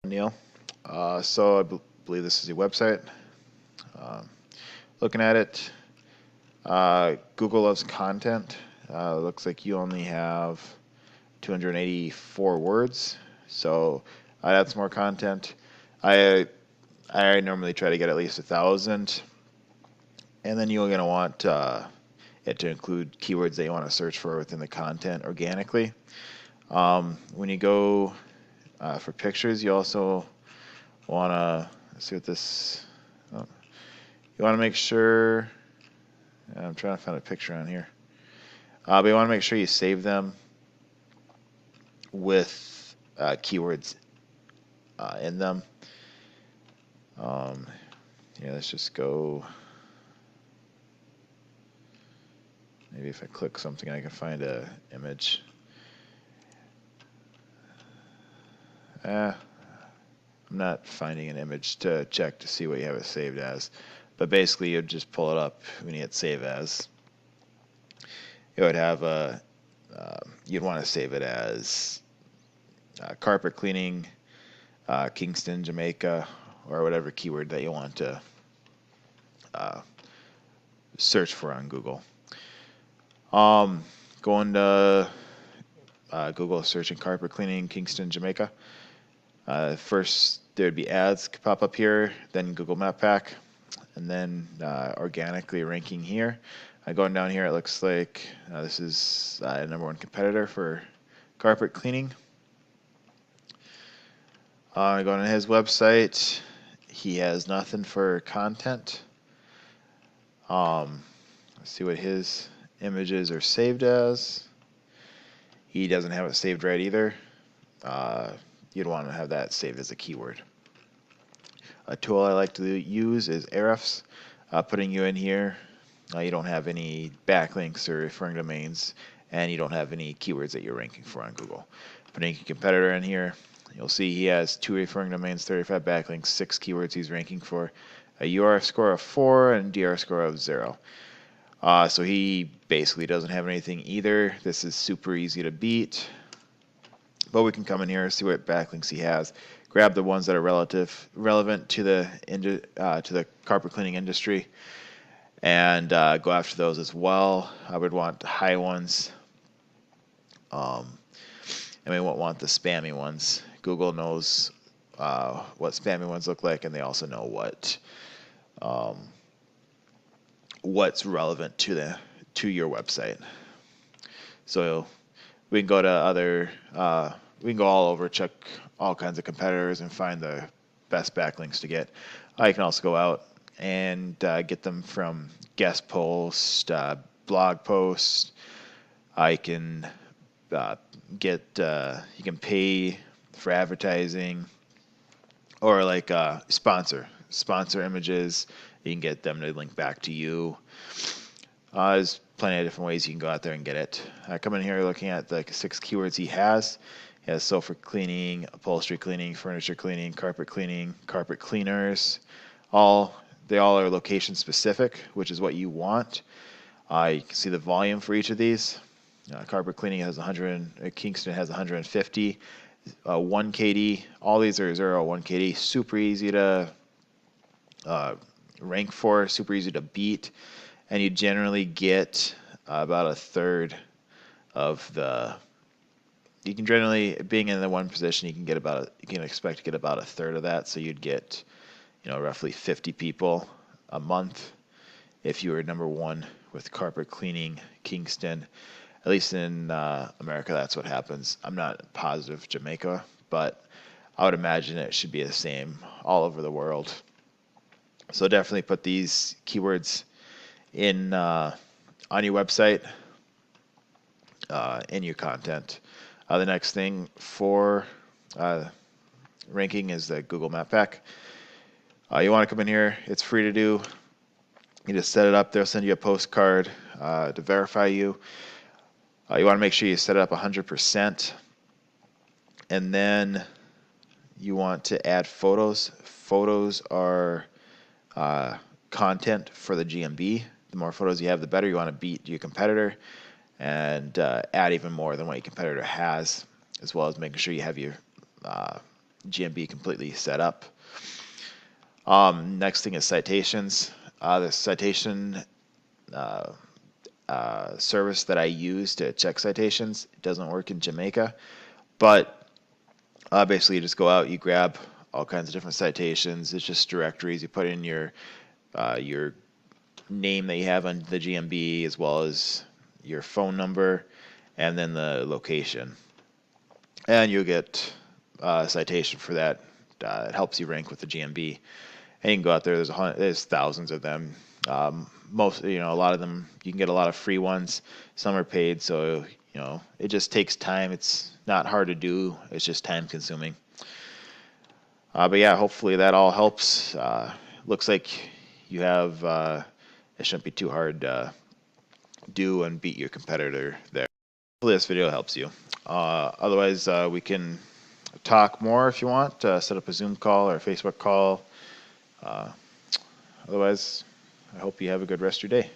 Neil. So believe this is your website. Um, Looking at it, Google loves content. Looks like you only have 284 words, so I'd add some more content. I I normally try to get at least 1,000, and then you're gonna want it to include keywords that you want to search for within the content organically. When you go for pictures, you also want to see what this. Oh, you want to make sure. I'm trying to find a picture on here, but you want to make sure you save them with keywords in them. Um, yeah, let's just go. Maybe if I click something, I can find a image. I'm not finding an image to check to see what you have it saved as. But basically, you'd just pull it up when you hit save as. It would have you'd want to save it as carpet cleaning, Kingston, Jamaica, or whatever keyword that you want to search for on Google. Going to Google, searching carpet cleaning, Kingston, Jamaica. First, there'd be ads pop up here, then Google Map Pack, and then organically ranking here. Going down here, it looks like this is a number one competitor for carpet cleaning. Going on his website, he has nothing for content. Let's see what his images are saved as. He doesn't have it saved right either. You'd want to have that saved as a keyword. A tool I like to use is Ahrefs. Putting you in here, you don't have any backlinks or referring domains, and you don't have any keywords that you're ranking for on Google. Putting a competitor in here, you'll see he has 2 referring domains, 35 backlinks, 6 keywords he's ranking for, a URF score of 4, and DR score of 0. So he basically doesn't have anything either. This is super easy to beat. But we can come in here, see what backlinks he has, grab the ones that are relevant to the carpet cleaning industry, and go after those as well. I would want high ones, and we won't want the spammy ones. Google knows what spammy ones look like, and they also know what's relevant to your website. So we can go to we can go all over, check all kinds of competitors, and find the best backlinks to get. I can also go out and get them from guest posts, blog posts. I can you can pay for advertising, or like sponsor images. You can get them to link back to you. There's plenty of different ways you can go out there and get it. Come in here looking at the 6 keywords he has. He has sofa cleaning, upholstery cleaning, furniture cleaning, carpet cleaners. They all are location specific, which is what you want. You can see the volume for each of these. Carpet cleaning has 100, Kingston has 150, 1 KD. All these are 0, 1 KD. Super easy to rank for, super easy to beat, and you generally get about a third of the. You can generally, being in the one position, you can expect to get about a third of that. So you'd get, roughly 50 people a month if you were number one with carpet cleaning Kingston. At least in America, that's what happens. I'm not positive Jamaica, but I would imagine it should be the same all over the world. So definitely put these keywords in on your website, in your content. The next thing for ranking is the Google Map Pack. You want to come in here. It's free to do. You just set it up. They'll send you a postcard to verify you. You want to make sure you set it up 100%. And then you want to add photos. Photos are content for the GMB. The more photos you have, the better. You want to beat your competitor and add even more than what your competitor has, as well as making sure you have your GMB completely set up. Next thing is citations. The citation service that I use to check citations, it doesn't work in Jamaica, but basically you just go out, you grab all kinds of different citations. It's just directories. You put in your name that you have on the GMB, as well as your phone number, and then the location, and you'll get a citation for that. It helps you rank with the GMB. And you can go out there. There's thousands of them. Most, a lot of them, you can get a lot of free ones. Some are paid, so it just takes time. It's not hard to do. It's just time consuming. But yeah, hopefully that all helps. Looks like you have. It shouldn't be too hard to do and beat your competitor there. Hopefully this video helps you. Otherwise, we can talk more if you want. Set up a Zoom call or a Facebook call. Otherwise, I hope you have a good rest of your day.